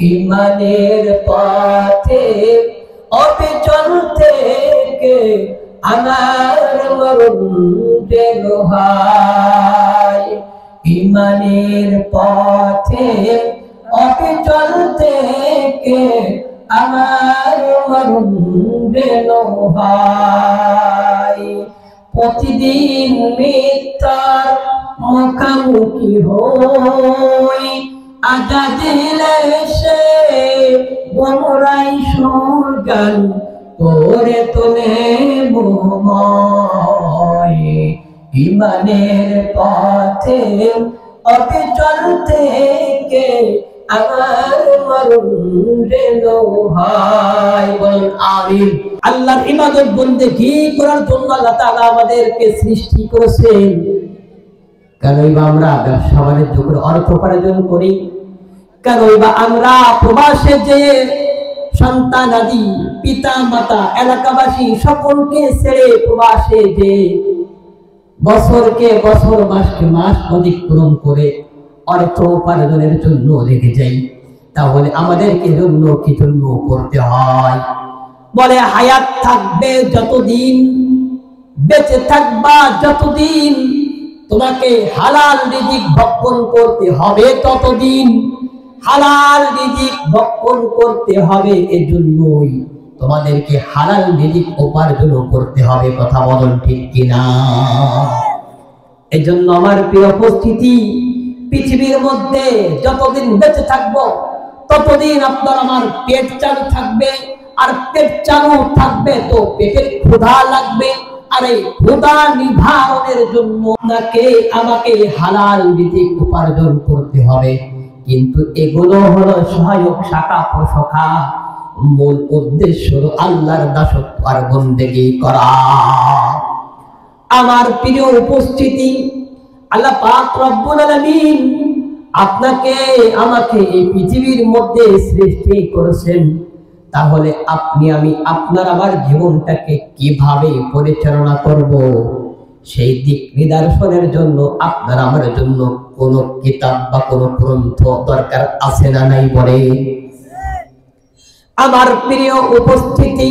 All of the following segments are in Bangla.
ইমানের পথে অবিচল থেকে আমার মরণ যেন হয়। ইমানের পথে অবিচল থেকে আমার মরণ যেন হয়। প্রতিদিন মৃত্যুর মুখোমুখি হই, আজাদিলে সে গোমরাই সুরগান করে তোলে মোহময়। ইমানের পথে অবিচল থেকে আমার মরণ যেন হয়। বলেন আমিন। আল্লাহর ইবাদত বন্দেগী করার জন্য আল্লাহ তাআলা আমাদেরকে সৃষ্টি করেছেন। কেনই বা আমরা ব্যবসা বাণিজ্য করে অর্থ উপার্জন করি? কেনই বা আমরা প্রবাসে যে সন্তানাদি পিতা মাতা এলাকাবাসী সকলকে ছেড়ে প্রবাসে যে বছরকে বছর মাসকে মাস অতিক্রম করে অর্থ উপার্জনের জন্য লেগে যাই? তাহলে আমাদেরকে জন্য কি জন্য করতে হয়? বলে হায়াত থাকবে যতদিন, বেঁচে থাকবা যতদিন, তোমাকে হালাল রিজিক ভক্ষণ করতে হবে ততদিন। হালাল রিজিক ভক্ষণ করতে হবে, এজন্যই তোমাদেরকে হালাল রিজিক উপার্জন করতে হবে। কথা বলেন ঠিক কিনা? এজন্য আমার প্রিয় উপস্থিতি, পৃথিবীর মধ্যে যতদিন বেঁচে থাকবো ততদিন আপনার আমার পেট চালু থাকবে। আর পেট চালু থাকবে তো পেটের ক্ষুধা লাগবে। আর এই ক্ষুধা নিবারণের জন্য আপনাকে আমাকে হালাল রিজিক উপার্জন করতে হবে। কিন্তু এগুলো হলো সহায়ক শাখা প্রশাখা, মূল উদ্দেশ্য হলো আল্লাহর দাসত্ব আর বন্দেগী করা। আমার প্রিয় উপস্থিতি, আল্লাহ পাক রব্বুল আলামিন আপনাকে আমাকে এই পৃথিবীর মধ্যে সৃষ্টি করেছেন। তাহলে আপনি আমি আপনার আমার জীবনটাকে কিভাবে পরিচালনা করব, সেই দিক নিদর্শনের জন্য আপনার আমার জন্য কোন কিতাব বা কোন গ্রন্থ দরকার আছে না নাই? বলে আমার প্রিয় উপস্থিতি,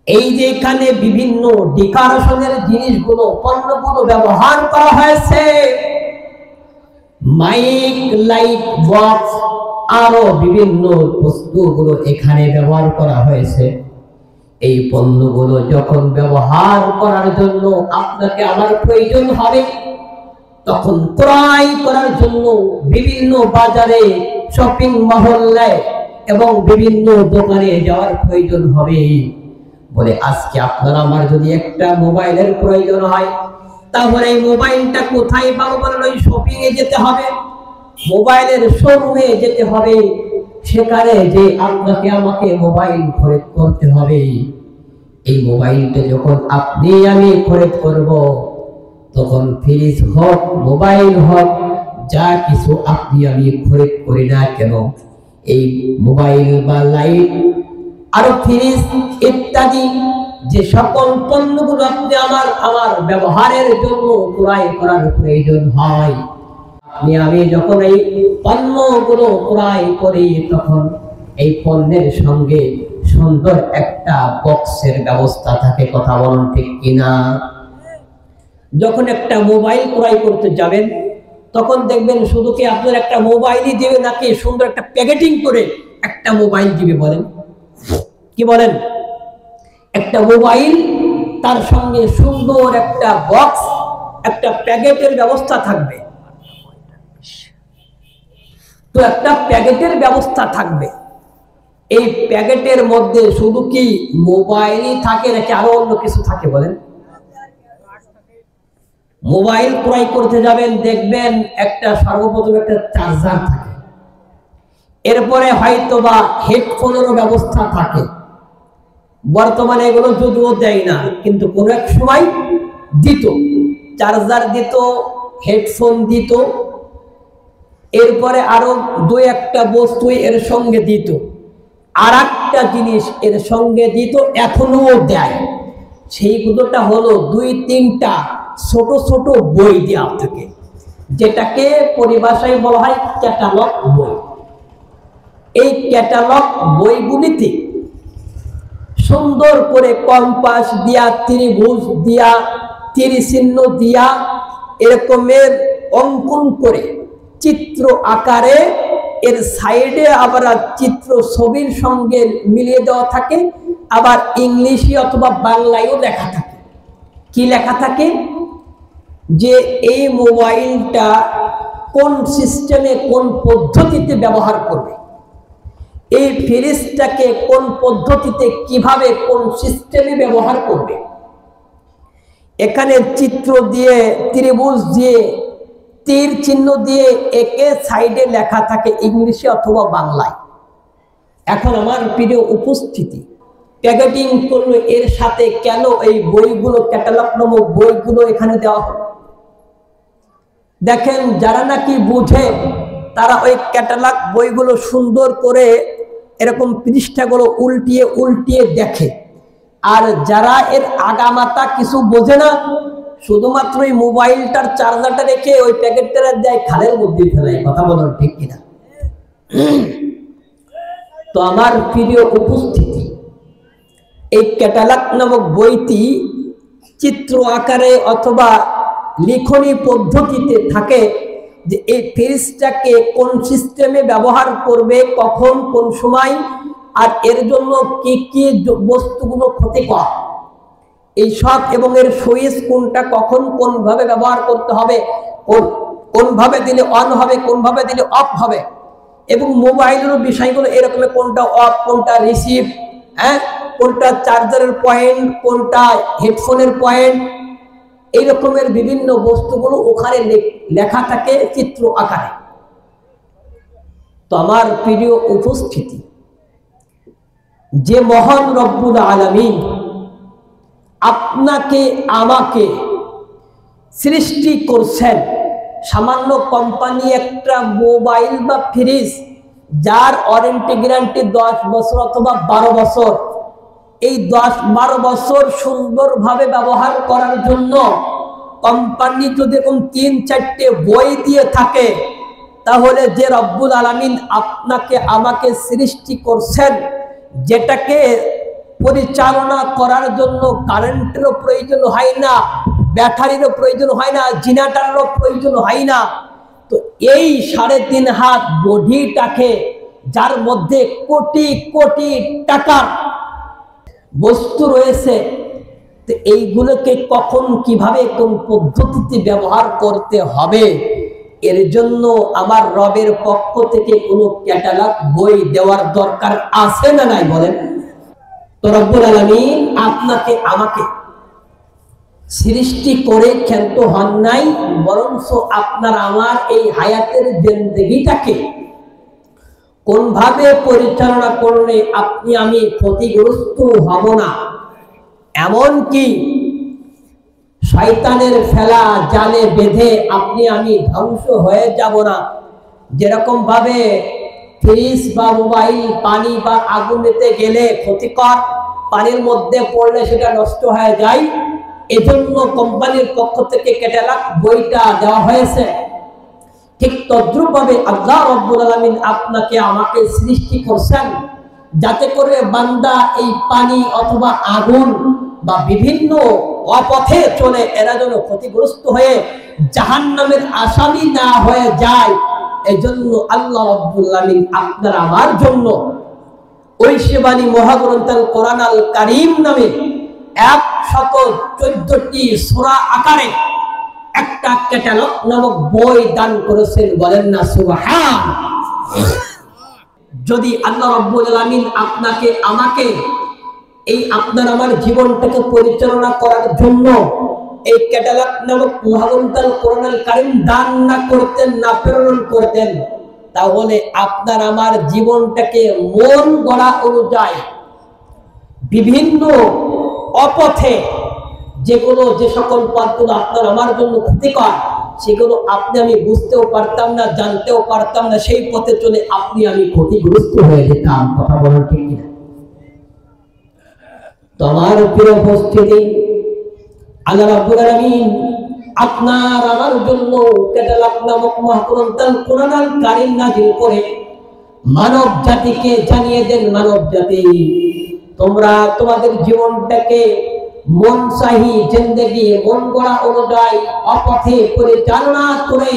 এই যে এখানে বিভিন্ন ডেকোরেশনের জিনিসগুলো পণ্যগুলো ব্যবহার করা হয়েছে, মাইক, লাইট, বক্স, আরো বিভিন্ন বস্তুগুলো এখানে ব্যবহার করা হয়েছে। এই পণ্যগুলো যখন ব্যবহার করার জন্য আপনাকে আমার প্রয়োজন হবে, তখন ক্রয় করার জন্য বিভিন্ন বাজারে, শপিং মহল্লায় এবং বিভিন্ন দোকানে যাওয়ার প্রয়োজন হবে। বলে আজকে আপনার আমার যদি একটা মোবাইলের প্রয়োজন হয়, তাহলে এই মোবাইলটা কোথায় পাবো? বলেন ওই শপিং এ যেতে হবে, মোবাইলের শোরুমে যেতে হবে, সেখানে যে আপনাকে আমাকে মোবাইল খরিদ করতে হবে। এই মোবাইলটা যখন আপনি আমি খরিদ করব, তখন ফ্রিজ হোক, মোবাইল হোক, যা কিছু আপনি আমি খরিদ করি না কেন, এই মোবাইল বা লাইট আরো ফ্রিজ ইত্যাদি যে সকল পণ্যগুলো আপনি আমার ব্যবহারের জন্য ক্রয় করার প্রয়োজন হয়, আপনি আমি যখন এই পণ্যগুলো ক্রয় করি, তখন এই পণ্যের সঙ্গে সুন্দর একটা বক্সের ব্যবস্থা থাকে। কথা বলুন ঠিক কিনা? যখন একটা মোবাইল ক্রয় করতে যাবেন, তখন দেখবেন শুধু কি আপনার একটা মোবাইলই দিবে, নাকি সুন্দর একটা প্যাকেটিং করে একটা মোবাইল দিবে? বলেন কি বলেন? একটা মোবাইল, তার সঙ্গে সুন্দর একটা বক্স, একটা প্যাকেটের ব্যবস্থা থাকবে। তো একটা প্যাকেটের ব্যবস্থা থাকবে। এই প্যাকেটের মধ্যে শুধু কি মোবাইলই থাকে নাকি আরো অন্য কিছু থাকে? বলেন। মোবাইল ক্রয় করতে যাবেন, দেখবেন একটা সর্বপ্রথম একটা চার্জার থাকে, এরপরে হয়তো বা হেডফোনেরও ব্যবস্থা থাকে। বর্তমানে এগুলো যদিও দেয় না, কিন্তু কোন এক সময় দিত, চার্জার দিত, হেডফোন দিত, এরপরে আরো দুই একটা বস্তু এর সঙ্গে দিত, আর একটা জিনিস এর সঙ্গে দিত, এখনো দেয়। সেইগুলোটা হলো 2-3টা ছোট ছোট বই দেওয়া থাকে, যেটাকে পরিভাষায় বলা হয় ক্যাটালগ বই। এই ক্যাটালগ বইগুলিতে সুন্দর করে কম্পাস দিয়া, ত্রিভুজ দিয়া, তীর চিহ্ন দিয়া এরকমের অঙ্কন করে চিত্র আকারে এর সাইডে আবার চিত্র ছবির সঙ্গে মিলিয়ে দেওয়া থাকে, আবার ইংলিশে অথবা বাংলায়ও লেখা থাকে। কি লেখা থাকে? যে এই মোবাইলটা কোন সিস্টেমে কোন পদ্ধতিতে ব্যবহার করবে, এই ফ্রিজটাকে কোন পদ্ধতিতে কিভাবে কোন সিস্টেমে ব্যবহার করবে। এখানে চিত্র দিয়ে, ত্রিভুজ দিয়ে, তীর চিহ্ন দিয়ে একে সাইডে লেখা থাকে ইংলিশে অথবা বাংলায়। এখন আমার প্রিয় উপস্থিতি, প্যাকেটিং করলো এর সাথে কেন এই বইগুলো, ক্যাটালগ নামক বইগুলো এখানে দেওয়া হলো? দেখেন, যারা নাকি বুঝে তারা ওই ক্যাটালগ বইগুলো সুন্দর করে এরকম পৃষ্ঠাগুলো উল্টিয়ে উল্টিয়ে দেখে, আর যারা এর আগামাতা কিছু বোঝে না, শুধুমাত্র ওই মোবাইলটার চার্জারটা রেখে ওই প্যাকেটটা দেয় খালের মধ্যে ফেলে। কথা বলার ঠিক কিনা? তো আমার প্রিয় উপস্থিতি, এই ক্যাটালগ নামক বইটি চিত্র আকারে অথবা লিখনী পদ্ধতিতে থাকে যে এই ফ্রিজটাকে কোন সিস্টেমে ব্যবহার করবে, কখন, কোন সময়, আর এর জন্য কি কি বস্তুগুলো ক্ষতিকর এইসব, এবং এর সুইচ কোনটা, কখন কোনভাবে ব্যবহার করতে হবে, কোনভাবে দিলে অন হবে, কোনভাবে দিলে অফ হবে, এবং মোবাইলের বিষয়গুলো এরকম, কোনটা অফ, কোনটা রিসিভ, কোনটা চার্জারের পয়েন্ট, কোনটা হেডফোনের পয়েন্ট, এই রকমের বিভিন্ন বস্তুগুলো ওখানে লেখা থাকে চিত্র আকারে। তো আমার প্রিয় উপস্থিতি, যে মহান রব্বুল আলামিন আপনাকে আমাকে সৃষ্টি করছেন, সামান্য কোম্পানি একটা মোবাইল বা ফ্রিজ যার ওয়ারেন্টি গ্যারান্টি 10 বছর অথবা 12 বছর, এই 10-12 বছর সুন্দরভাবে ব্যবহার করার জন্য কোম্পানি যদি এরকম 3-4টে বই দিয়ে থাকে, তাহলে যে রব্বুল আলামিন আপনাকে আমাকে সৃষ্টি করছেন, যেটাকে পরিচালনা করার জন্য কারেন্টেরও প্রয়োজন হয় না, ব্যাটারিরও প্রয়োজন হয় না, জেনারেটরেরও প্রয়োজন হয় না, তো এই 3.5 হাত বডিটাকে, যার মধ্যে কোটি কোটি টাকার বস্তু রয়েছে, তো এইগুলোকে কখন কিভাবে কোন পদ্ধতিতে ব্যবহার করতে হবে, এর জন্য আমার রবের পক্ষ থেকে কোনো ক্যাটালগ বই দেওয়ার দরকার আছে না নাই বলেন? তো রব্বুল আলামিন আপনাকে আমাকে সৃষ্টি করে ক্ষান্ত হন নাই, বরঞ্চ আপনার আমার এই হায়াতের জিন্দেগিটাকে কোনভাবে পরিচালনা করলে আপনি আমি ক্ষতিগ্রস্ত হব না, এমনকি শয়তানের ফেলা জালে বেঁধে আপনি আমি ধ্বংস হয়ে যাব না। যেরকম ভাবে ফ্রিজ বা মোবাইল পানি বা আগুনেতে গেলে ক্ষতিকর, পানির মধ্যে পড়লে সেটা নষ্ট হয়ে যায়, এজন্য কোম্পানির পক্ষ থেকে ক্যাটালগ বইটা দেওয়া হয়েছে। ঠিক তদ্রূপভাবে আল্লাহ রাব্বুল আলামিন আপনাকে আমাকে সৃষ্টি করছেন যাতে করে বান্দা এই পানি অথবা আগুন বা বিভিন্ন অপথে চলে এরা যেন ক্ষতিগ্রস্ত হয়ে জাহান্নামের আসামি না হয়ে যায়। এজন্য আল্লাহ রাব্বুল আলামিন আপনার আমার জন্য ঐশবানী মহাগ্রন্থ আল কোরআন আল কারীম নামে 114টি সূরা আকারে একটা ক্যাটালগ নামক বই দান করেছেন। বলেন না সুবহান। যদি আল্লাহ রাব্বুল আলামিন আপনাকে আমাকে এই আপনার আমার জীবনটাকে পরিচালনা করার জন্য এই ক্যাটালগ নামক মহাগ্রন্থ আল কোরআন আল কারীম দান না করতেন, না প্রেরণ করতেন, তাহলে আপনার আমার জীবনটাকে মন গড়া অনুযায়ী বিভিন্ন অপথে যে সকল পথগুলো আপনার আমার জন্য ক্ষতিকর, সেগুলো আপনি আমি বুঝতেও পারতাম না, জানতেও পারতাম না, সেই পথে চলে আপনি আমি ক্ষতিগ্রস্ত হয়ে যেতাম। কথা বলার ঠিক কিনা? তোমার প্রিয় উপস্থিতি, আল্লাহ রাব্বুল আলামিন আপনার আমার জন্য ক্যাটালগ নামক মহাগ্রন্থ আল কোরআন আল কারীম নাযিল করে মানব জাতিকে জানিয়ে দেন, মানব জাতি তোমরা তোমাদের জীবনটাকে মন চাহি জিন্দেগি মন গড়া অনুযায়ী অপথে পরিচালনা করে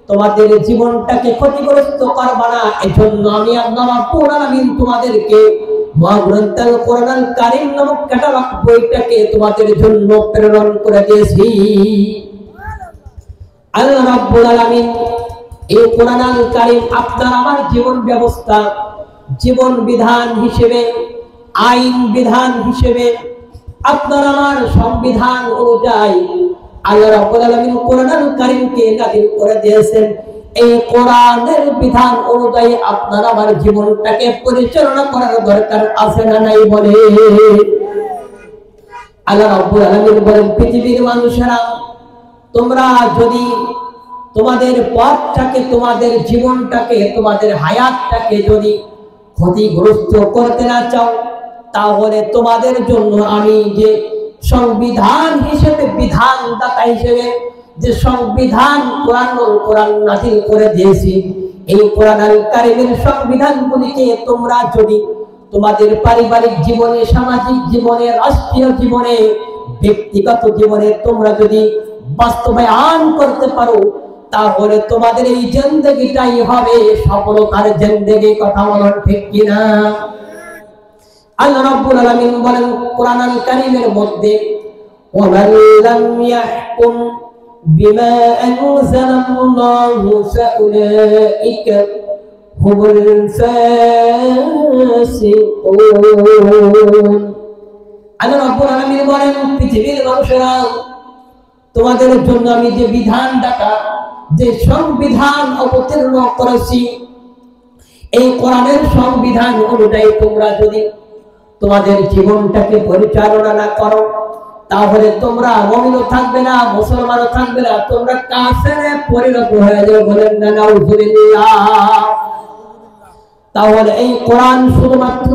তোমাদের জীবনটাকে ক্ষতিগ্রস্ত করবা না। এজন্য আমি আল্লাহ রাব্বুল আলামিন তোমাদেরকে মহাগ্রন্থ আল কোরআনুল কারীম নামক ক্যাটালগ বইটাকে তোমাদের জন্য প্রেরণ করে দিয়েছি। আল্লাহ রাব্বুল আলামিন এই কোরআনুল কারীম আপনার আমার জীবন ব্যবস্থা, জীবন বিধান হিসেবে, আইন বিধান হিসেবে, আপনার আমার সংবিধান অনুযায়ী আল্লাহ রাব্বুল আলামিন কোরআনুল কারীমকে নাযিল করে দিয়েছেন। এই কোরআনের বিধান অনুযায়ী আপনার আমার জীবনটাকে পরিচালনা করার দরকার আছে না নাই বলে? আল্লাহ রাব্বুল আলামিন বলেন, পৃথিবীর মানুষেরা তোমরা যদি তোমাদের পথটাকে, তোমাদের জীবনটাকে, তোমাদের হায়াতটাকে যদি ক্ষতিগ্রস্ত করতে না চাও, তাহলে তোমাদের জন্য আমি যে সংবিধান হিসেবে, বিধানদাতা হিসেবে যে সংবিধান কোরআন নাযিল করে দিয়েছি, এই কোরআনুল কারীমের সংবিধানগুলিকে তোমরা যদি তোমাদের পারিবারিক জীবনে, সামাজিক জীবনে, রাষ্ট্রীয় জীবনে, ব্যক্তিগত জীবনে তোমরা যদি বাস্তবায়ন করতে পারো, তাহলে তোমাদের এই জিন্দেগিটাই হবে সফলতার জিন্দেগি। কথা বলেন ঠিক কিনা? আল্লাহ রাব্বুল আলামিন বলেন কোরআনুল কারীমের মধ্যে, ওয়ামান লাম ইয়াহকুম বিমা আনজালাল্লাহু ফাউলাইকা হুমুল ফাসিকুন। আল্লাহ রাব্বুল আলামিন বলেন, পৃথিবীর মানুষেরা তোমাদের জন্য আমি যে বিধানদাতা, যে সংবিধান অবতীর্ণ করেছি, এই কোরআনের সংবিধান অনুযায়ী তোমরা যদি তোমাদের জীবনটাকে পরিচালনা না করো, তাহলে তোমরা মুমিনও থাকবে না, মুসলমানও থাকবে না, তোমরা কাফেরে পরিণত হয়ে যাবে। বলেন না নাউযুবিল্লাহ। তাহলে এই কোরআন শুধুমাত্র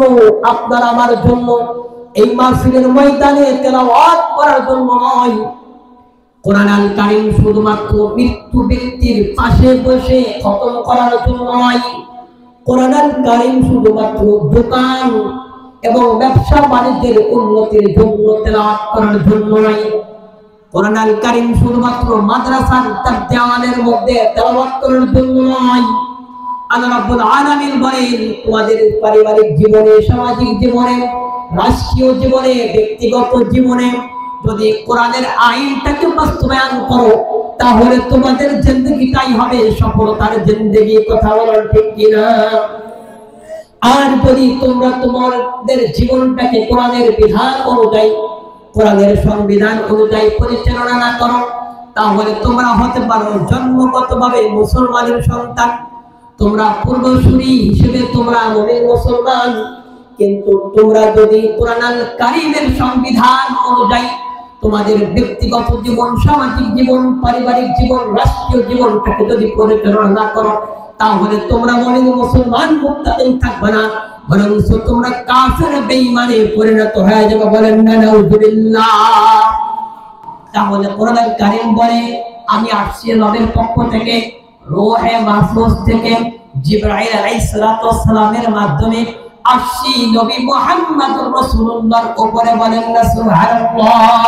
আপনার আমার জন্য এই মাহফিলের ময়দানে তেলাওয়াত করার জন্য নয়। কোরআনুল কারীম শুধুমাত্র মৃত্যু ব্যক্তির পাশে বসে খতম করার জন্য নয়। কোরআনুল কারীম শুধুমাত্র দোকান এবং ব্যবসা বাণিজ্যের উন্নতির জন্য তেলাওয়াত করার জন্য নয়। কোরআনুল কারীম শুধুমাত্র মাদ্রাসার তার দেওয়ালের মধ্যে তেলাওয়াত করার জন্য নয়। আল্লাহ রাব্বুল আলামিন বলেন, তোমাদের পারিবারিক জীবনে, সামাজিক জীবনে, রাষ্ট্রীয় জীবনে, ব্যক্তিগত জীবনে যদি কোরআনের আইনটাকে বাস্তবায়ন করো, তাহলে তোমাদের জিন্দেগিটাই হবে সফলতার জিন্দেগি। কথা বলার ঠিক কিনা? আর যদি তোমরা তোমাদের জীবনটাকে কোরআনের বিধান অনুযায়ী, কোরআনের সংবিধান অনুযায়ী পরিচালনা না করো, তাহলে তোমরা হতে পারো জন্মগতভাবে মুসলমানের সন্তান, তোমরা পূর্বসূরি হিসেবে তোমরা মুমিন মুসলমান, কিন্তু তোমরা যদি কোরআনুল কারীমের সংবিধান অনুযায়ী তোমাদের ব্যক্তিগত জীবন, সামাজিক জীবন, পারিবারিক জীবন, রাষ্ট্রীয় জীবনটাকে যদি পরিচালনা না করো, তাহলে তোমরা মুমিন মুসলমান মুত্তাকিন থাকবে না, বরং তোমরা কাফের বেঈমানে পরিণত হয়ে যাবে। বলেন না নাউযুবিল্লাহ। তাহলে কোরআনুল কারীম বলে, আমি আসছি রবের পক্ষ থেকে, রূহে মাহফুজ থেকে জিবরাইল আলাইহিস সালাতু ওয়াস সালামের মাধ্যমে আসছি নবী মুহাম্মদুর রাসূলুল্লাহর উপরে। বলেন না সুবহানাল্লাহ।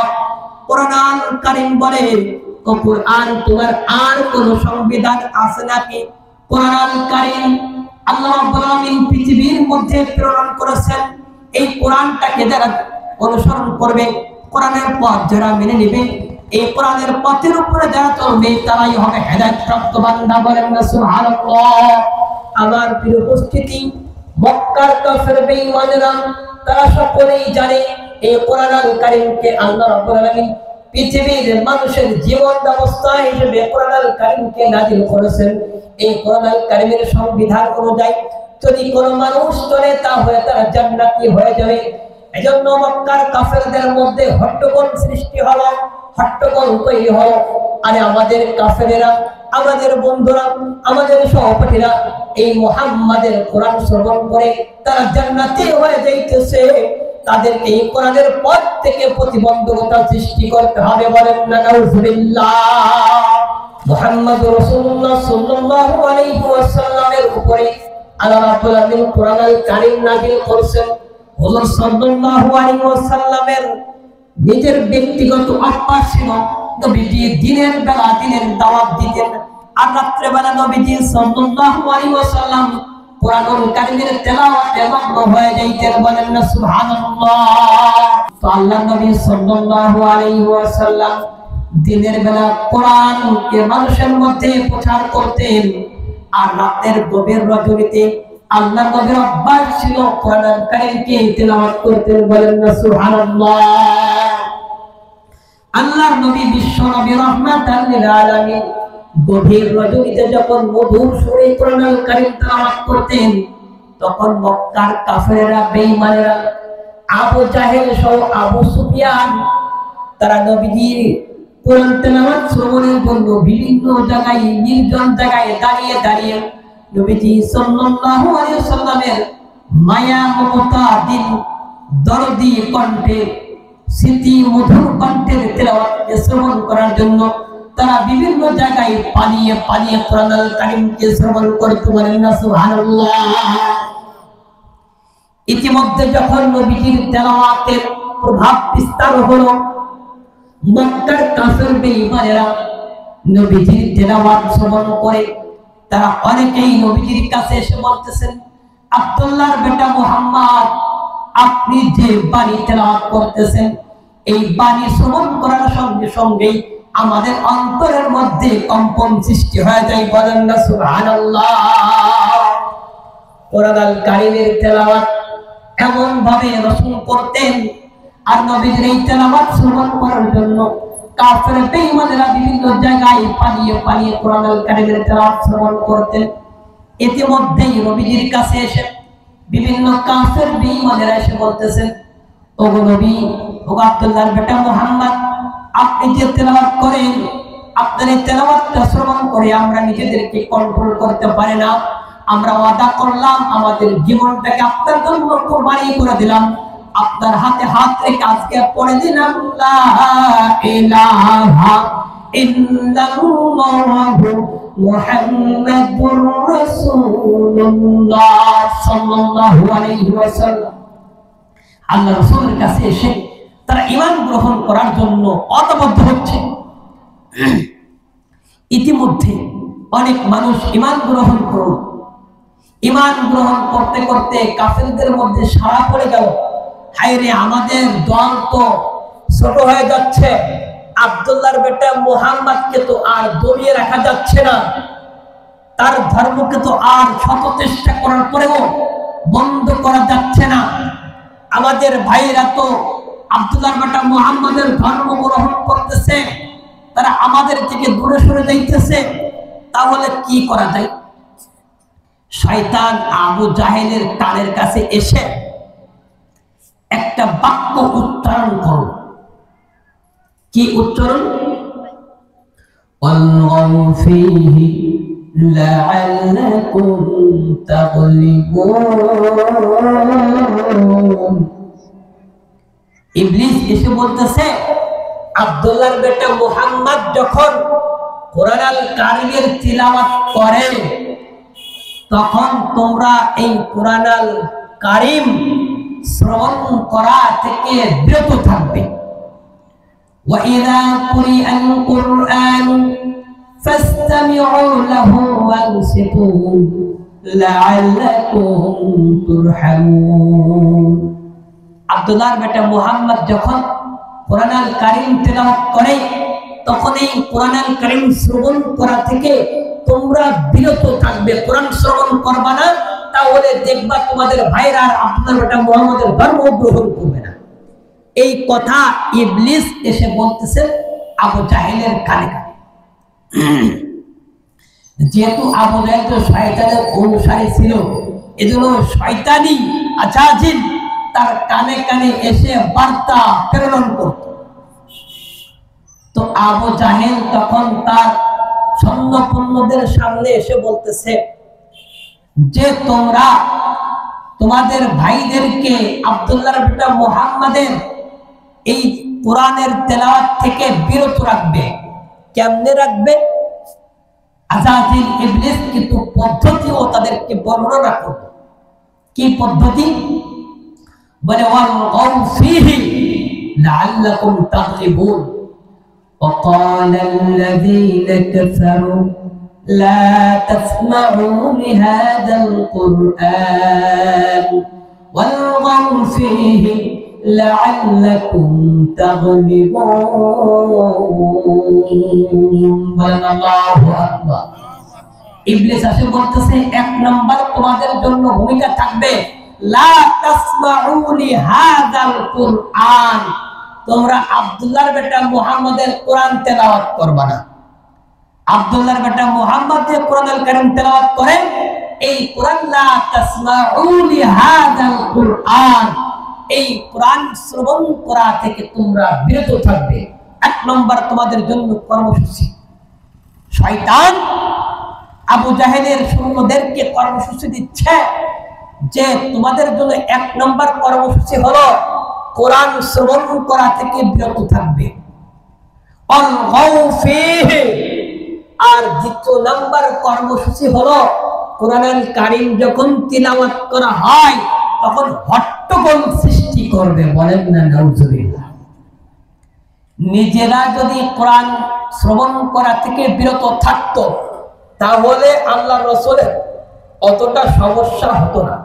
কোরআনুল কারীম বলে, ও কোরআন, তোমার আর কোন সংবিধান আছে নাকি? কোরআনুল কারীম আল্লাহ রাব্বুল আলামিন পৃথিবীর মধ্যে প্রেরণ করেছেন। এই কোরআনটাকে যারা অনুসরণ করবে, কোরআনের পথ যারা মেনে নেবে, এই কোরআনের পথের উপরে যারা চলবে, তারাই হবে হেদায়েতপ্রাপ্ত বান্দা। বলেন না সুবহানাল্লাহ। আমার প্রিয় উপস্থিতি, মক্কার কাফের বেঈমানেরা তারা সকলেই জানে এই কোরআনুল কারীমকে আল্লাহ রাব্বুল আলামিন পৃথিবীর মানুষের জীবন ব্যবস্থা হিসেবে কোরআনুল কারীমকে নাযিল করেছেন। এই কোরআনুল কারীমের সংবিধান অনুযায়ী যদি কোনো মানুষ চলে, তাহলে তারা জান্নাতি হয়ে যাবে। এজন্য মক্কার কাফেরদের মধ্যে হট্টগোল সৃষ্টি হলো, হট্টগোল তৈরি হলো। আরে আমাদের কাফেরেরা, আমাদের বন্ধুরা, আমাদের সহপাঠীরা এই মুহাম্মাদের কোরআন শ্রবণ করে তারা জান্নাতি হয়ে যাইতেছে, তাদেরকে এই কোরআনের পথ থেকে প্রতিবন্ধকতা সৃষ্টি করতে হবে। বলেন না নাউযুবিল্লাহ। মুহাম্মদ রাসূলুল্লাহ সাল্লাল্লাহু আলাইহি ওয়াসাল্লামের উপরে আল্লাহ রাব্বুল আলামিন কোরআনুল কারীম নাযিল করেছেন হুজুর সাল্লাল্লাহু আলাইহি ওয়াসাল্লামের নিজের ব্যক্তিগত অভ্যাস ছিল নবীজি দিনের বেলা দিনের দাওয়াত দিতেন আর রাত্রে বেলা নবীজি সাল্লাল্লাহু আলাইহি ওয়াসাল্লাম কোরআনুল কারীমের তেলাওয়াতে মগ্ন হয়ে যাইতেন। বলেন না সুবহানাল্লাহ। তো আল্লাহ নবী সাল্লাল্লাহু আলাইহি ওয়াসাল্লাম দিনের বেলা কোরআনকে মানুষের মধ্যে প্রচার করতেন আর রাতের গভীর রজনীতে আল্লাহ নবীর অভ্যাস ছিল কোরআনুল কারীমকে তেলাওয়াত করতেন। বলেন না সুবহানাল্লাহ। আল্লাহর নবী বিশ্ব নবী রাহমাতাল লিল আলামিন গভীর রজনীতে যখন মধুর সুরে কোরআনুল কারীম তেলাওয়াত করতেন তখন মক্কার কাফেররা বেঈমানেরা আবু জাহেল সহ আবু সুফিয়ান তারা নবীজির কোরআন তেলাওয়াত শ্রবণের জন্য বিভিন্ন জায়গায় নির্জন জায়গায় দাঁড়িয়ে দাঁড়িয়ে নবীজি সাল্লাল্লাহু আলাইহি ওয়াসাল্লামের মায়া মমতা দিল দরদি কণ্ঠে স্মৃতি মধুর কণ্ঠের তেলাওয়াত শ্রবণ করার জন্য তারা বিভিন্ন জায়গায় পালিয়ে পালিয়ে কোরআনুল কারীমকে শ্রবণ করতে। বলেন না সুবহানাল্লাহ। ইতিমধ্যে যখন নবীজির তেলাওয়াতের প্রভাব বিস্তার হলো মক্কার কাফের বেঈমানেরা নবীজির তেলাওয়াত শ্রবণ করে তারা অনেকেই নবীজির কাছে এসে বলতেছেন, আব্দুল্লাহর বেটা মুহাম্মদ, আপনি যে বাণী তেলাওয়াত করতেছেন এই বাণী শ্রবণ করার সঙ্গে সঙ্গেই আমাদের অন্তরের মধ্যে কম্পন সৃষ্টি হয়ে যায়। বলেন না সুবহানাল্লাহ। কোরআনুল কারীমের তেলাওয়াত এমন ভাবে রাসূল করতেন আর নবীজির এই তেলাওয়াত শ্রবণ করার জন্য কাফের বেঈমানেরা বিভিন্ন জায়গায় পালিয়ে পালিয়ে কোরআনুল কারীমের তেলাওয়াত শ্রবণ করতেন। ইতিমধ্যেই নবীজির কাছে এসে বিভিন্ন কাফের বেঈমানেরা এসে বলতেছেন, ওগো নবী, ওগো আব্দুল্লাহর বেটা মুহাম্মদ, আপনি যে তেলাওয়াত করেন আপনার এই তেলাওয়াতটা শ্রবণ করে আমরা নিজেদেরকে কন্ট্রোল করতে পারি না। আমরা ওয়াদা করলাম আমাদের জীবনটাকে আপনার জন্য কুরবানি করে দিলাম, আপনার হাতে হাত রেখে আজকে পড়ে দিলাম লা ইলাহা ইল্লাল্লাহু মুহাম্মাদুর রাসূলুল্লাহ সাল্লাল্লাহু আলাইহি ওয়াসাল্লাম। আল্লাহ রাসূলের কাছে এসে তারা ঈমান গ্রহণ করার জন্য অতবদ্ধ হচ্ছে। ইতিমধ্যে অনেক মানুষ ঈমান গ্রহণ করল। ঈমান গ্রহণ করতে করতে কাফেরদের মধ্যে সাড়া পড়ে গেল, হায় রে, আমাদের দল তো ছোট হয়ে যাচ্ছে, আব্দুল্লাহর বেটা মুহাম্মদকে তো আর দমিয়ে রাখা যাচ্ছে না, তার ধর্মকে তো আর শত চেষ্টা করার পরেও বন্ধ করা যাচ্ছে না, আমাদের ভাইরা তো আব্দুল্লাহর বেটা মুহাম্মদের ধর্ম গ্রহণ করতেছে, তারা আমাদের থেকে দূরে সরে যাইতেছে, তাহলে কি করা যায়? শয়তান আবু জাহেলের কানের কাছে এসে একটা বাক্য উচ্চারণ করল। কি উচ্চারণ? আল্লাহু ফীহি লাআল্লাকুম তাগলিবুন। ইবলিস এসে বলতেছে, আব্দুল্লাহর বেটা মুহাম্মদ যখন কোরআনুল কারীমের তিলাওয়াত করে তখন তোমরা এই কোরআনুল কারীম শ্রবণ করা থেকে বিরত থাকবে। ওয়া ইযা কুরিআল কুরআন ফাসতামিউ লাহু ওয়ানসিতু লাআল্লাকুম তুরহামুন। আব্দুল্লাহর বেটা মুহাম্মদ যখন কোরআনুল কারীম তেলাওয়াত করে তখন এই কোরআনুল কারীম শ্রবণ করা থেকে তোমরা বিরত থাকবে, কোরআন শ্রবণ করবা না, তাহলে দেখবা তোমাদের ভাইরা আর আব্দুল্লাহর বেটা মুহাম্মদের ধর্ম গ্রহণ করবে না। এই কথা ইবলিস এসে বলতেছে আবু জাহেলের কানে কানে। যেহেতু আবু জাহেল তো শয়তানের অনুসারী ছিল, এজন্য শয়তানি আজাজিল তার কানে কানে এসে বার্তা প্রেরণ করত। তো আবু জাহেল তখন তার সৈন্যদের সামনে এসে বলতেছে যে তোমরা তোমাদের ভাইদেরকে আব্দুল্লাহর বেটা মুহাম্মাদের এই কোরআনের তেলাওয়াত থেকে বিরত রাখবে। কেমনে রাখবে? আজাজিল ইবলিস কিন্তু পদ্ধতিও তাদেরকে বর্ণনা করবে। কি পদ্ধতি? বলে ওয়ালগাউ ফীহি লাআল্লাকুম তাগলিবুন। وقال الذين كفروا لا تسمعوا لهذا القرآن والغوا فيه لعلكم تغلبون। আল্লাহু আকবার। ইবলিস আসে বলতেছে, এক নাম্বার তোমাদের জন্য ভূমিকা থাকবে লা তাসমাউ লিহাযাল কুরআন, তোমরা আব্দুল্লাহর বেটা মুহাম্মদের কোরআন তেলাওয়াত করবে না। আব্দুল্লাহর বেটা মুহাম্মদ যে কোরআনুল কারীম তেলাওয়াত করে, এই কোরআন লা তাসমাউ লিহাযাল কুরআন, এই কোরআন শ্রবণ করা থেকে তোমরা বিরত থাকবে। এক নম্বর তোমাদের জন্য কর্মসূচি। শয়তান আবু জাহেলের সৈন্যদেরকে কর্মসূচি দিচ্ছে যে তোমাদের জন্য এক নম্বর কর্মসূচি হলো কোরআন শ্রবণ করা থেকে বিরত থাকবে। আর দ্বিতীয় নম্বর কর্মসূচি হলো কোরআনুল কারীম যখন তিলাওয়াত করা হয় তখন হট্টগোল সৃষ্টি করবে। বলেন না নাউজুবিল্লাহ। নিজেরা যদি কোরআন শ্রবণ করা থেকে বিরত থাকতো তাহলে আল্লাহর রাসূলের অতটা সমস্যা হতো না।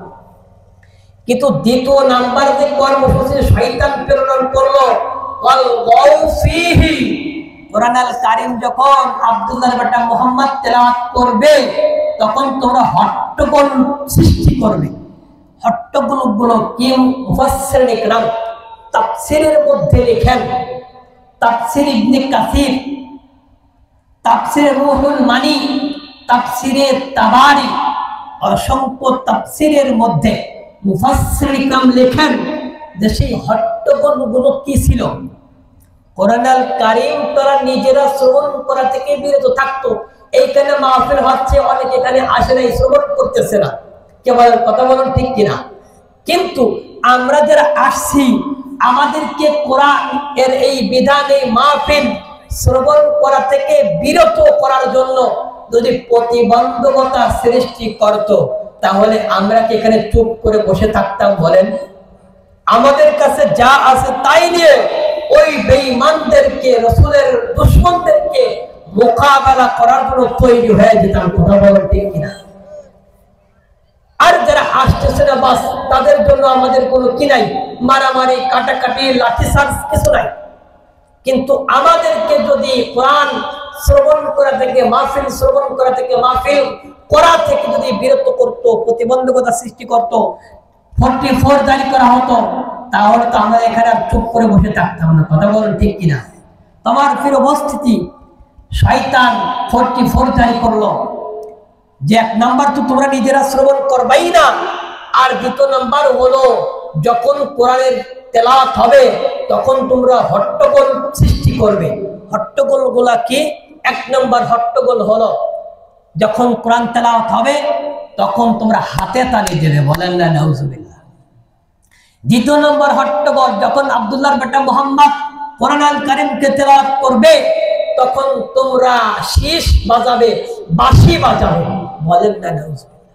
কিন্তু দ্বিতীয় নাম্বার যে কর্মসূচি শয়তান প্রেরণ করলো, ওয়ালগাউ ফীহি, কোরআনুল কারীম যখন আব্দুল্লাহর বেটা মুহাম্মদ তেলাওয়াত করবে তখন তোমরা হট্টগোল সৃষ্টি করবে। হট্টগোল গুলো কি মুফাসসিরিন ইকরাম তাফসীরের মধ্যে লেখেন, তাফসীর ইবনে কাসির, তাফসীর রুহুল মানি, তাফসীরে তাবারি, অসংখ্য তাফসীরের মধ্যে মুফাসসিরিন ইকরাম লেখেন যে সেই হট্টগোল গুলো কি ছিল। কোরআনুল কারীম তারা নিজেরা শ্রবণ করা থেকে বিরত থাকতো। এইখানে মাহফিল হচ্ছে, অনেকে এখানে আসে নাই, শ্রবণ করতেছে না। কে বলেন, কথা বলেন ঠিক কিনা? কিন্তু আমরা যারা আসছি আমাদেরকে কোরআন এর এই বিধান, এই মাহফিল শ্রবণ করা থেকে বিরত করার জন্য যদি প্রতিবন্ধকতা সৃষ্টি করত তাহলে আমরা কি এখানে চুপ করে বসে থাকতাম? বলেন। আমাদের কাছে যা আছে তাই নিয়ে ওই বেঈমানদেরকে, রাসূলের দুশমনদেরকে মোকাবেলা করার জন্য তৈরি হয়ে যেতাম। কথা বলেন ঠিক কিনা? আর যারা আসতেছে না বাস তাদের জন্য আমাদের কোনো কি নাই, মারামারি, কাটাকাটি, লাঠিচার্জ কিছু নাই। কিন্তু আমাদেরকে যদি কোরআন শ্রবণ করা থেকে, মাহফিল শ্রবণ করা থেকে, মাহফিল করা থেকে যদি বিরত করত, প্রতিবন্ধকতা সৃষ্টি করত, 44 জারি করা হতো, তাহলে তো আমরা এখানে চুপ করে বসে থাকতাম না। কথা বলেন ঠিক কিনা? তোমার ফির উপস্থিতি শয়তান 44 জারি করলো যে এক নাম্বার তো তোমরা নিজেরা শ্রবণ করবাই না, আর দ্বিতীয় নাম্বার হলো যখন কোরআনের তেলাওয়াত হবে তখন তোমরা হট্টগোল সৃষ্টি করবে। হট্টগোল গুলা কি? এক নাম্বার হট্টগোল হলো যখন কোরআন তেলাওয়াত হবে তখন তোমরা হাতে তালি দেবে। বলেন না নাউজুবিল্লাহ। দ্বিতীয় নম্বর হট্টগোল যখন আব্দুল্লাহর বেটা মুহাম্মদ কোরআনুল কারীমকে তেলাওয়াত করবে তখন তোমরা শীষ বাজাবে, বাঁশি বাজাবে। বলেন না নাউজুবিল্লাহ।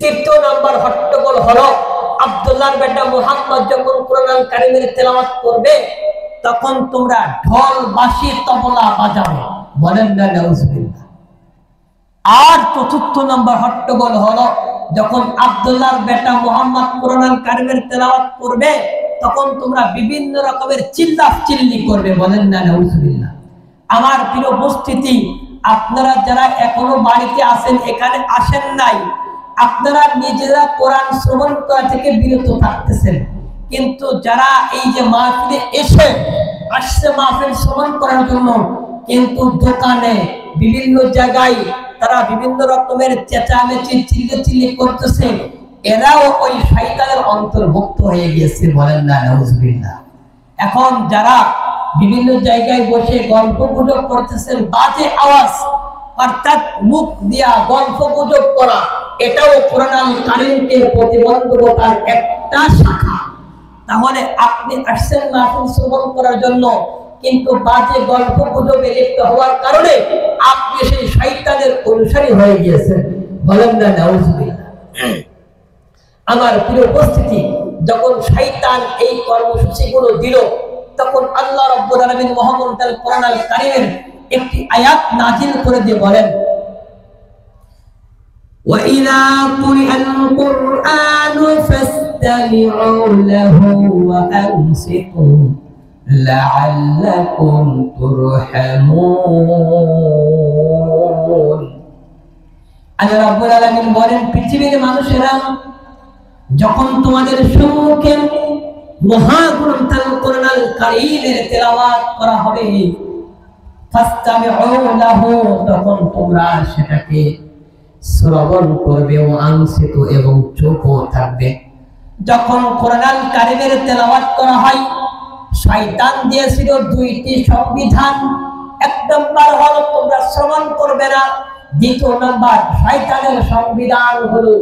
তৃতীয় নম্বর হট্টগোল হলো আব্দুল্লাহর বেটা মুহাম্মদ যখন কোরআনুল কারীমের তেলাওয়াত করবে তখন তোমরা ঢোল, বাঁশি, তবলা বাজাবে। বলেন না নাউজুবিল্লাহ। আর চতুর্থ নম্বর হট্টগোল হলো যখন আব্দুল্লাহর বেটা মুহাম্মদ কোরআনুল কারীমের তেলাওয়াত করবে তখন তোমরা বিভিন্ন রকমের চিল্লাচিল্লি করবে। বলেন না নাউজুবিল্লাহ। আমার প্রিয় উপস্থিতি, আপনারা যারা এখনো বাড়িতে আছেন, এখানে আসেন নাই, আপনারা নিজেরা কোরআন শ্রবণ করা থেকে বিরত থাকতেছেন, কিন্তু যারা এই যে মাহফিলে আসছে মাহফিল শ্রবণ করার জন্য, কিন্তু দোকানে বিভিন্ন জায়গায় তারা বিভিন্ন রকমের চেঁচামেচি, চিল্লাচিল্লি করতেছে, এরাও ওই শয়তানের অন্তর্ভুক্ত হয়ে গিয়েছে। বলেন না নাউজুবিল্লাহ। এখন যারা বিভিন্ন জায়গায় বসে গল্প গুজব করতেছেন, বাজে আওয়াজ, অর্থাৎ মুখ দিয়া গল্প গুজব করা, এটাও কোরআনুল কারীমকে প্রতিবন্ধকতার একটা শাখা। তাহলে আপনি আসছেন মাহফিল শ্রবণ করার জন্য, কিন্তু বাজে গল্প গুজবে লিপ্ত হওয়ার কারণে আপনি সেই শয়তানের অনুসারী হয়ে গিয়েছেন। বলেন না নাউজুবিল্লাহ। আমার প্রিয় উপস্থিতি, যখন শয়তান এই কর্মসূচিগুলো দিল, তখন আল্লাহ রাব্বুল আলামিন মুহাম্মদুল কোরআন আল কারীমের একটি আয়াত নাযিল করে দিয়ে বলেন, وَإِذَا قُرِئَ الْقُرْآنُ فَاسْتَمِعُوا لَهُ وَأَنصِتُوا لَعَلَّكُمْ تُرْحَمُونَ। আল্লাহ রাব্বুল আলামিন বলেন, পৃথিবীর মানুষেরা যখন তোমাদের সম্মুখে মহাগ্রন্থ আল কোরআন আল কারীমের তেলাওয়াত করা হবে, ফাসতামিউ লাহু, তখন তোমরা সেটাকে শ্রবণ করবে, ও আনসিতু, এবং চুপও থাকবে। যখন কোরআন আল কারীমের তেলাওয়াত করা হয়, শয়তান দিয়েছিল দুইটি সংবিধান। এক নম্বর হলো তোমরা শ্রবণ করবে না, দ্বিতীয় নম্বর শয়তানের সংবিধান হলো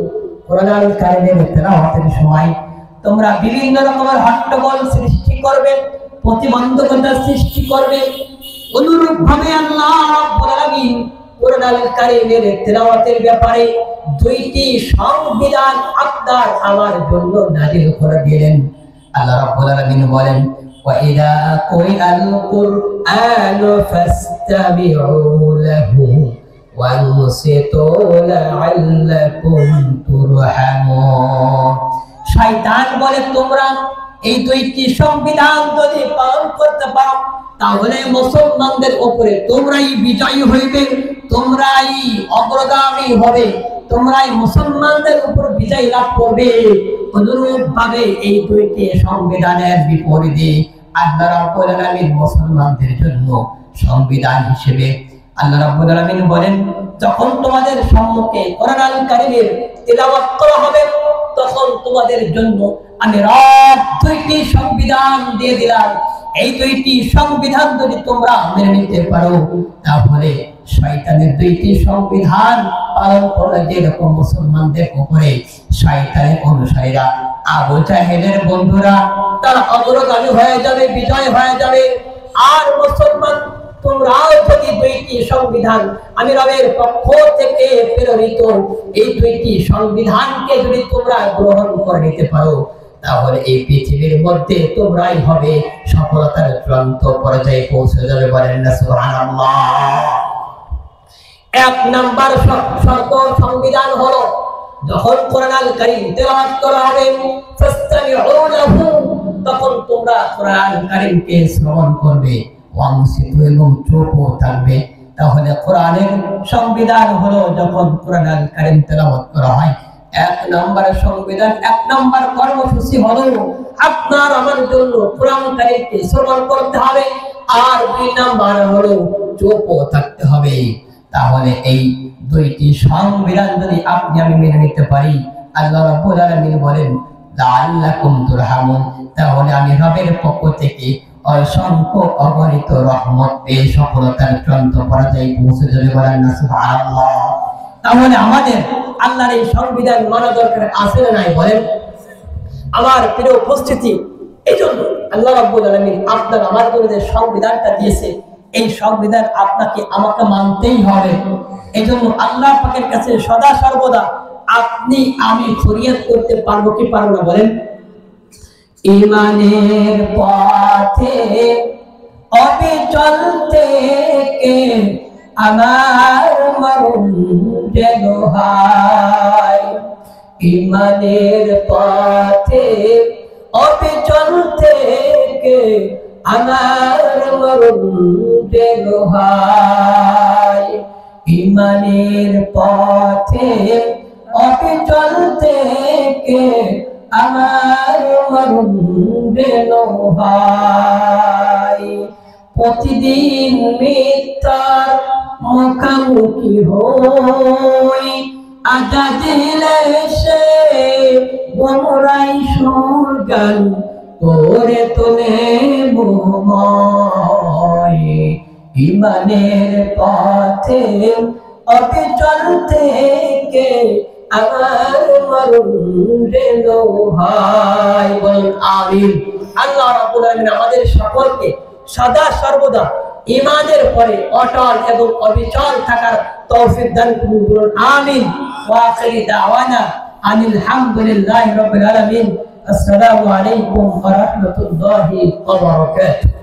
কোরআন আল কারীমের তেলাওয়াতের সময় তোমরা বিভিন্ন রকমের হট্টগোল সৃষ্টি করবে, প্রতিবন্ধকতা সৃষ্টি করবে। অনুরূপভাবে আল্লাহ রাব্বুল আলামিন কোরআন আল কারীমের তেলাওয়াতের ব্যাপারে দুইটি সংবিধান আপনার আমার জন্য নাযিল করে দিলেন। আল্লাহ রাব্বুল আলামিন বলেন, وَإِذَا قُرِئَ الْقُرْآنُ فَاسْتَمِعُوا لَهُ وَأَنصِتُوا لَعَلَّكُمْ تُرْحَمُونَ। শয়তান বলে, তোমরা এই দুইটি সংবিধান যদি পালন করতে পারো, তাহলে মুসলমানদের উপরে তোমরাই বিজয়ী হইবে, তোমরাই অগ্রগামী হবে, তোমরাই মুসলমানদের উপর বিজয় লাভ করবে। অনুরূপভাবে এই দুইটি সংবিধানের বিপরীতে আল্লাহ রাব্বুল আলামিন মুসলমানদের জন্য সংবিধান হিসেবে আল্লাহ রাব্বুল আলামিন বলেন, যখন তোমাদের সম্মুখে কোরআন আল কারীমের তেলাওয়াত করা হবে, তখন তোমাদের জন্য আমি রব দুইটি সংবিধান দিয়ে দিলাম। এই দুইটি সংবিধান যদি তোমরা মেনে নিতে পারো, তাহলে শয়তানের দুইটি সংবিধান পালন করলে যেরকম মুসলমানদের উপরে শয়তানের অনুসারীরা, আবু জাহেলের বন্ধুরা, তারা অগ্রগামী হয়ে যাবে, বিজয় হয়ে যাবে। আর মুসলমান তোমরাও যদি দুইটি সংবিধান আমি রবের পক্ষ থেকে প্রেরিত এই দুইটি সংবিধানকে যদি তোমরা গ্রহণ করে নিতে পারো, তাহলে এই পৃথিবীর মধ্যে তোমরাই হবে সফলতার চূড়ান্ত পর্যায়ে পৌঁছে যাবে। বলেন না সুবহানাল্লাহ। এক নাম্বার শর্ত সংবিধান হলো, যখন কোরআন আল কারীম তেলাওয়াত করা হবে, ফাসতামিউ লাহু, তখন তোমরা কোরআন আল কারীমকে শ্রবণ করবে, ওয়ানসিতু, এবং চুপও থাকবে। তাহলে কোরআনের সংবিধান হলো, যখন কোরআন আল কারীম তেলাওয়াত করা হয়, এক নম্বর সংবিধান, এক নম্বর কর্মসূচি হলো আপনার আমার জন্য কোরআন কারীমকে শ্রবণ করতে হবে, আর দুই নম্বর হলো চুপও থাকতে হবে। তাহলে এই দুইটি সংবিধান যদি আপনি আমি মেনে নিতে পারি, আল্লাহ রাব্বুল আলামিন বলেন, লাআল্লাকুম তুরহামুন, তাহলে আমি রবের পক্ষ থেকে অসংখ্য অগণিত রহমত পেয়ে সফলতার চূড়ান্ত পর্যায়ে পৌঁছে যাবে। বলেন না সুবহানাল্লাহ। তাহলে আমাদের আল্লাহর এই সংবিধান মানা দরকার আছে না নাই? বলেন। আমার প্রিয় উপস্থিতি, এই জন্য আল্লাহ রাব্বুল আলামিন আপনার আমার জন্য যে সংবিধানটা দিয়েছে, এই সংবিধান আপনাকে আমাকে মানতেই হবে। এই জন্য আল্লাহ পাকের কাছে সদা সর্বদা আপনি আমি ফরিয়াদ করতে পারবো কি পারবো না? বলেন। ঈমানের পথে অবিচল থেকে আমার মরণ যেন হয়, ঈমানের পথে অবিচল থেকে আমার মরণ যেন হয়, ঈমানের পথে অবিচল থেকে আমার মরণ যেন হয়। প্রতিদিন মিথ্যার মুখোমুখি হই, আজাদিলে সে গোমরাই সুরগান করে তোলে মোহময়, ঈমানের পথে অবিচল থেকে আমার মরণ যেন হয়। বলুন আমিন। আল্লাহ রাব্বুল আলামিন আমাদের সকলকে সদা সর্বদা ঈমানের পরে অটল এবং অবিচল থাকার তৌফিক দান করুন। আমিন। ওয়া আখিরি দাওয়ানা আনিল হামদুলিল্লাহি রাব্বিল আলামিন। আসসালামু আলাইকুম ওয়া রাহমাতুল্লাহি ওয়া বারাকাতুহু।